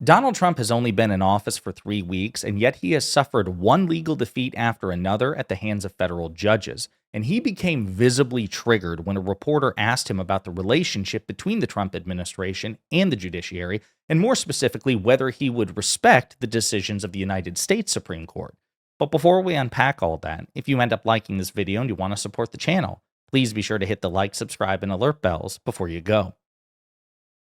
Donald Trump has only been in office for 3 weeks, and yet he has suffered one legal defeat after another at the hands of federal judges. And he became visibly triggered when a reporter asked him about the relationship between the Trump administration and the judiciary, and more specifically, whether he would respect the decisions of the United States Supreme Court. But before we unpack all that, if you end up liking this video and you want to support the channel, please be sure to hit the like, subscribe, and alert bells before you go.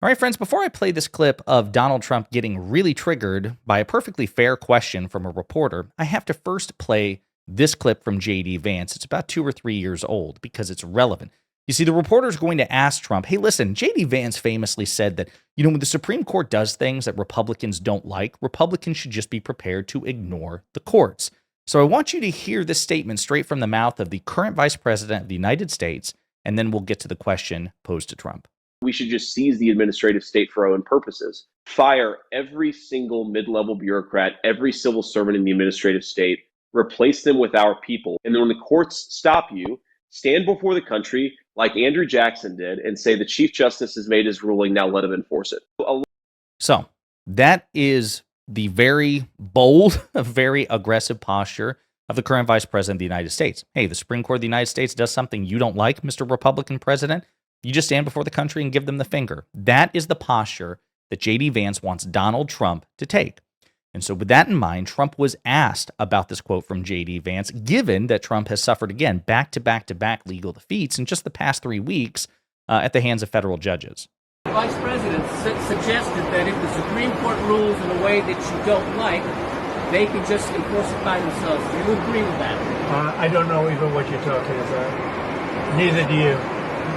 All right, friends, before I play this clip of Donald Trump getting really triggered by a perfectly fair question from a reporter, I have to first play this clip from J.D. Vance. It's about 2 or 3 years old because it's relevant. You see, the reporter's going to ask Trump, hey, listen, J.D. Vance famously said that, when the Supreme Court does things that Republicans don't like, Republicans should just be prepared to ignore the courts. So I want you to hear this statement straight from the mouth of the current Vice President of the United States, and then we'll get to the question posed to Trump. We should just seize the administrative state for our own purposes. Fire every single mid-level bureaucrat, every civil servant in the administrative state, replace them with our people. And then when the courts stop you, stand before the country like Andrew Jackson did and say the Chief Justice has made his ruling, now let him enforce it. So that is the very bold, very aggressive posture of the current Vice President of the United States. Hey, the Supreme Court of the United States does something you don't like, Mr. Republican President. You just stand before the country and give them the finger. That is the posture that J.D. Vance wants Donald Trump to take. And so with that in mind, Trump was asked about this quote from J.D. Vance, given that Trump has suffered, again, back-to-back-to-back legal defeats in just the past 3 weeks at the hands of federal judges. The Vice President suggested that if the Supreme Court rules in a way that you don't like, they can just enforce it by themselves. Do you agree with that? I don't know even what you're talking about. Neither do you.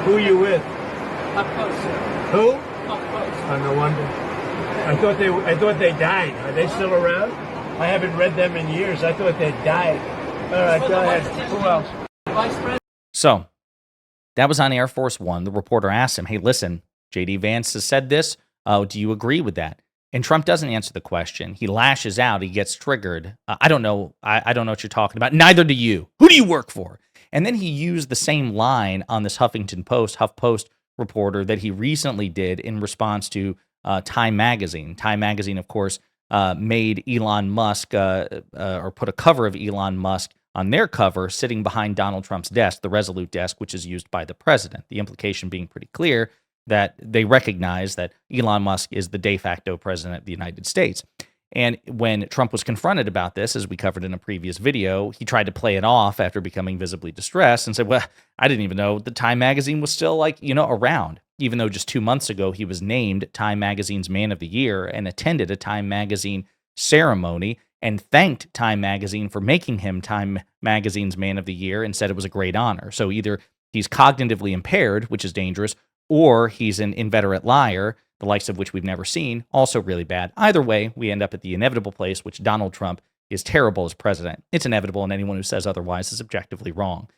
Who are you with? Up close, sir. Who? Up close. Oh, no wonder. I thought they died. Are they still around? I haven't read them in years. I thought they died. All right, go ahead. Who else? Vice President. So that was on Air Force One. The reporter asked him, hey, listen, J.D. Vance has said this. Do you agree with that? And Trump doesn't answer the question. He lashes out. He gets triggered. I don't know. I don't know what you're talking about. Neither do you. Who do you work for? And then he used the same line on this HuffPost reporter that he recently did in response to Time Magazine. Time Magazine, of course, made Elon Musk or put a cover of Elon Musk on their cover sitting behind Donald Trump's desk, the Resolute desk, which is used by the president. The implication being pretty clear that they recognize that Elon Musk is the de facto president of the United States. And when Trump was confronted about this, as we covered in a previous video, he tried to play it off after becoming visibly distressed and said, well, I didn't even know the Time Magazine was still around, even though just 2 months ago he was named Time Magazine's Man of the Year and attended a Time Magazine ceremony and thanked Time Magazine for making him Time Magazine's Man of the Year and said it was a great honor. So either he's cognitively impaired, which is dangerous, or he's an inveterate liar, the likes of which we've never seen, also really bad. Either way, we end up at the inevitable place, which Donald Trump is terrible as president. It's inevitable, and anyone who says otherwise is objectively wrong.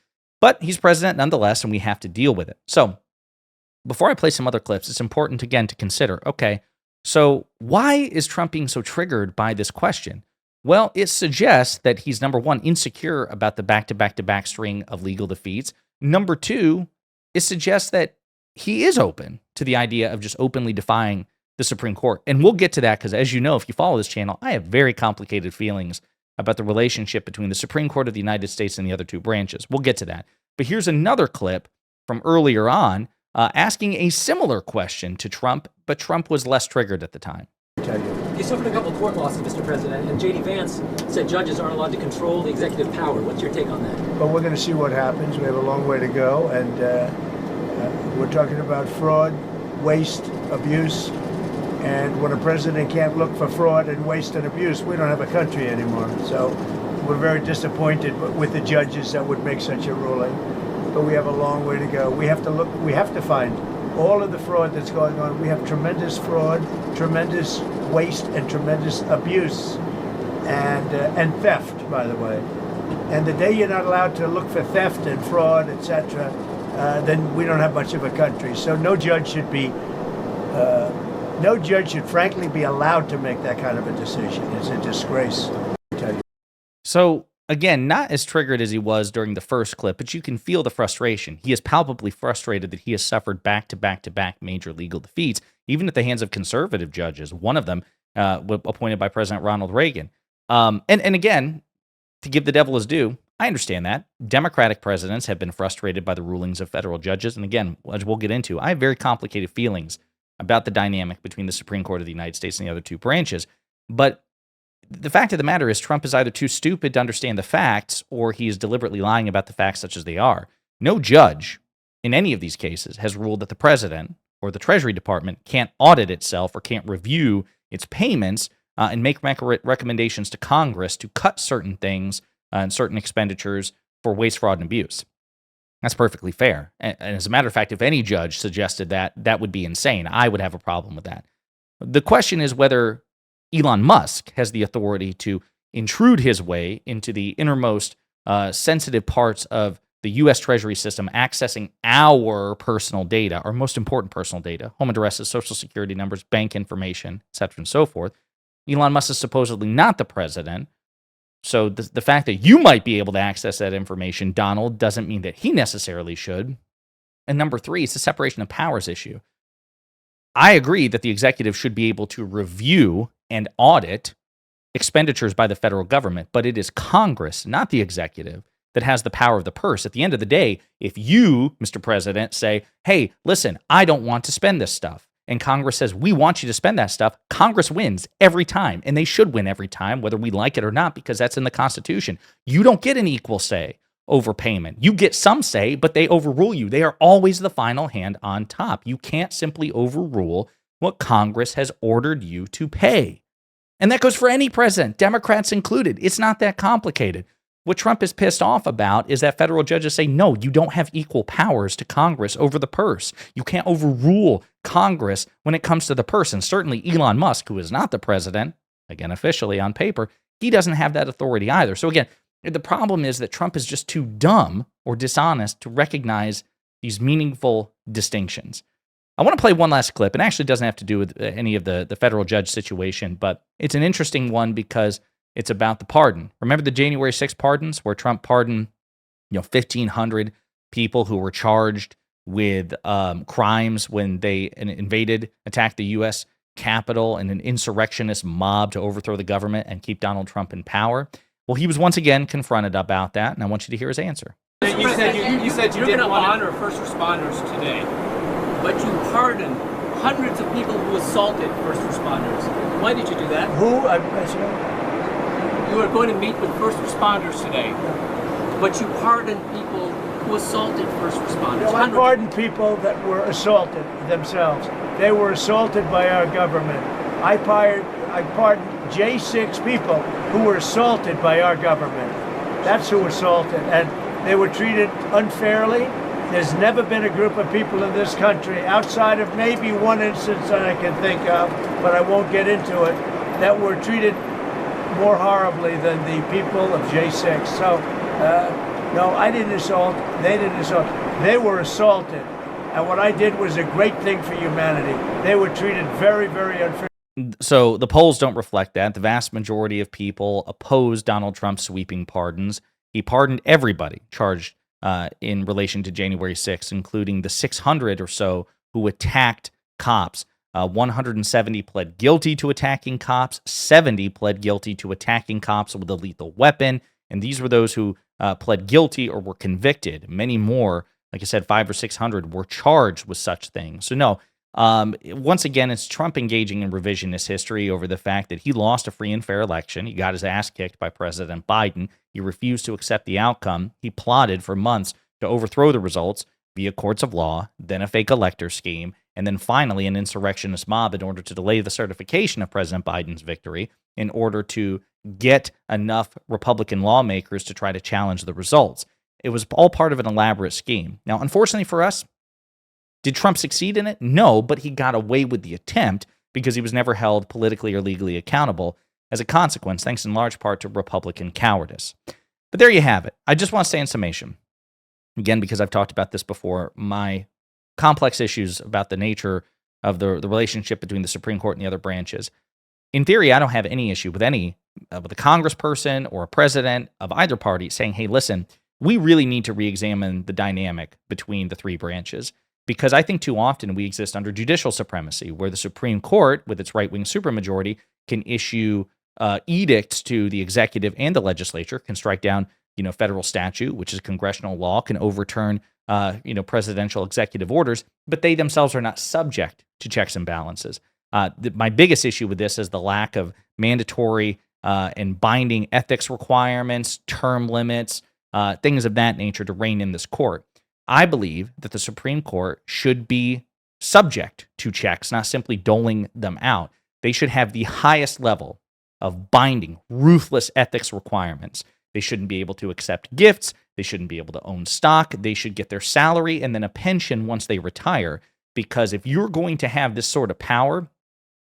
But he's president nonetheless, and we have to deal with it. So before I play some other clips, it's important, again, to consider, okay, so why is Trump being so triggered by this question? Well, it suggests that he's, number one, insecure about the back-to-back-to-back string of legal defeats. Number two, it suggests that he is open to the idea of just openly defying the Supreme Court. And we'll get to that because, as you know, if you follow this channel, I have very complicated feelings about the relationship between the Supreme Court of the United States and the other two branches. We'll get to that. But here's another clip from earlier on asking a similar question to Trump, but Trump was less triggered at the time. You suffered a couple court losses, Mr. President, and J.D. Vance said judges aren't allowed to control the executive power. What's your take on that? Well, we're going to see what happens. We have a long way to go, and we're talking about fraud, waste, abuse, and when a president can't look for fraud and waste and abuse, we don't have a country anymore. So we're very disappointed with the judges that would make such a ruling, but we have a long way to go. We have to find all of the fraud that's going on. We have tremendous fraud, tremendous waste, and tremendous abuse, and theft, by the way. And the day you're not allowed to look for theft and fraud, etc., then we don't have much of a country. So no judge should frankly be allowed to make that kind of a decision. It's a disgrace. So again, not as triggered as he was during the first clip, but you can feel the frustration. He is palpably frustrated that he has suffered back-to-back-to-back major legal defeats, even at the hands of conservative judges, one of them appointed by President Ronald Reagan. And again, to give the devil his due, I understand that. Democratic presidents have been frustrated by the rulings of federal judges. And again, as we'll get into, I have very complicated feelings about the dynamic between the Supreme Court of the United States and the other two branches. But the fact of the matter is Trump is either too stupid to understand the facts or he is deliberately lying about the facts such as they are. No judge in any of these cases has ruled that the president or the Treasury Department can't audit itself or can't review its payments and make recommendations to Congress to cut certain things and certain expenditures for waste, fraud, and abuse. That's perfectly fair. And as a matter of fact, if any judge suggested that, that would be insane. I would have a problem with that. The question is whether Elon Musk has the authority to intrude his way into the innermost sensitive parts of the U.S. Treasury system, accessing our personal data, our most important personal data, home addresses, social security numbers, bank information, et cetera, and so forth. Elon Musk is supposedly not the president. So the fact that you might be able to access that information, Donald, doesn't mean that he necessarily should. And number three, it's the separation of powers issue. I agree that the executive should be able to review and audit expenditures by the federal government, but it is Congress, not the executive, that has the power of the purse. At the end of the day, if you, Mr. President, say, hey, listen, I don't want to spend this stuff, and Congress says, we want you to spend that stuff, Congress wins every time, and they should win every time, whether we like it or not, because that's in the Constitution. You don't get an equal say over payment. You get some say, but they overrule you. They are always the final hand on top. You can't simply overrule what Congress has ordered you to pay. And that goes for any president, Democrats included. It's not that complicated. What Trump is pissed off about is that federal judges say, no, you don't have equal powers to Congress over the purse. You can't overrule Congress when it comes to the purse. And certainly Elon Musk, who is not the president, again, officially on paper, he doesn't have that authority either. So again, the problem is that Trump is just too dumb or dishonest to recognize these meaningful distinctions. I want to play one last clip. It actually doesn't have to do with any of the federal judge situation, but it's an interesting one because it's about the pardon. Remember the January 6th pardons where Trump pardoned 1,500 people who were charged with crimes when they attacked the U.S. Capitol and an insurrectionist mob to overthrow the government and keep Donald Trump in power? Well, he was once again confronted about that, and I want you to hear his answer. You said you didn't honor first responders today, but you pardoned hundreds of people who assaulted first responders. Why did you do that? Who? You were going to meet with first responders today, but you pardoned people who assaulted first responders. No, I pardoned people that were assaulted themselves. They were assaulted by our government. I pardoned J6 people who were assaulted by our government. That's who assaulted, and they were treated unfairly. There's never been a group of people in this country, outside of maybe one instance that I can think of, but I won't get into it, that were treated more horribly than the people of J6. So, no, I didn't assault. They didn't assault. They were assaulted. And what I did was a great thing for humanity. They were treated very, very unfairly. So the polls don't reflect that. The vast majority of people oppose Donald Trump's sweeping pardons. He pardoned everybody charged in relation to January 6th, including the 600 or so who attacked cops. 170 pled guilty to attacking cops. 70 pled guilty to attacking cops with a lethal weapon. And these were those who pled guilty or were convicted. Many more, like I said, 500 or 600 were charged with such things. So no, once again, it's Trump engaging in revisionist history over the fact that he lost a free and fair election. He got his ass kicked by President Biden. He refused to accept the outcome. He plotted for months to overthrow the results via courts of law, then a fake elector scheme, and then finally an insurrectionist mob in order to delay the certification of President Biden's victory in order to get enough Republican lawmakers to try to challenge the results. It was all part of an elaborate scheme. Now, unfortunately for us, did Trump succeed in it? No, but he got away with the attempt because he was never held politically or legally accountable as a consequence, thanks in large part to Republican cowardice. But there you have it. I just want to say in summation, again, because I've talked about this before, my complex issues about the nature of the relationship between the Supreme Court and the other branches. In theory, I don't have any issue with with a congressperson or a president of either party saying, hey, listen, we really need to re-examine the dynamic between the three branches, because I think too often we exist under judicial supremacy, where the Supreme Court, with its right-wing supermajority, can issue edicts to the executive and the legislature, can strike down, federal statute, which is congressional law, can overturn, presidential executive orders, but they themselves are not subject to checks and balances. My biggest issue with this is the lack of mandatory and binding ethics requirements, term limits, things of that nature to reign in this court. I believe that the Supreme Court should be subject to checks, not simply doling them out. They should have the highest level of binding, ruthless ethics requirements. They shouldn't be able to accept gifts. They shouldn't be able to own stock. They should get their salary and then a pension once they retire. Because if you're going to have this sort of power,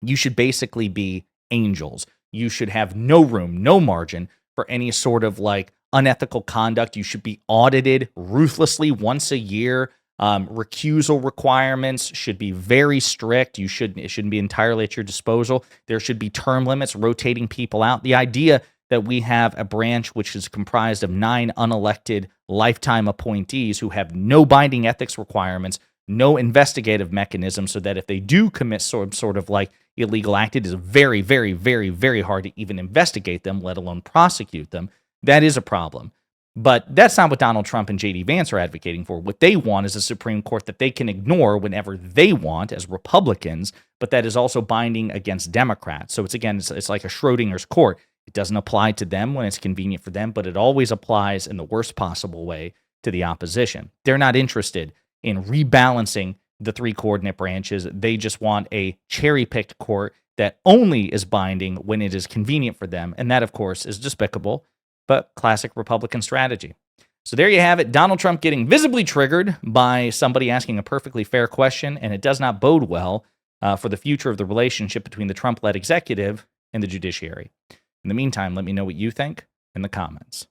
you should basically be angels. You should have no room, no margin for any sort of unethical conduct. You should be audited ruthlessly once a year. Recusal requirements should be very strict. It shouldn't be entirely at your disposal. There should be term limits, rotating people out. The idea that we have a branch which is comprised of 9 unelected lifetime appointees who have no binding ethics requirements, no investigative mechanism, so that if they do commit sort of illegal act, it is very, very, very, very hard to even investigate them, let alone prosecute them. That is a problem. But that's not what Donald Trump and J.D. Vance are advocating for. What they want is a Supreme Court that they can ignore whenever they want as Republicans, but that is also binding against Democrats. So it's like a Schrodinger's court. It doesn't apply to them when it's convenient for them, but it always applies in the worst possible way to the opposition. They're not interested in rebalancing the 3 coordinate branches. They just want a cherry-picked court that only is binding when it is convenient for them. And that, of course, is despicable, but classic Republican strategy. So there you have it. Donald Trump getting visibly triggered by somebody asking a perfectly fair question, and it does not bode well for the future of the relationship between the Trump-led executive and the judiciary. In the meantime, let me know what you think in the comments.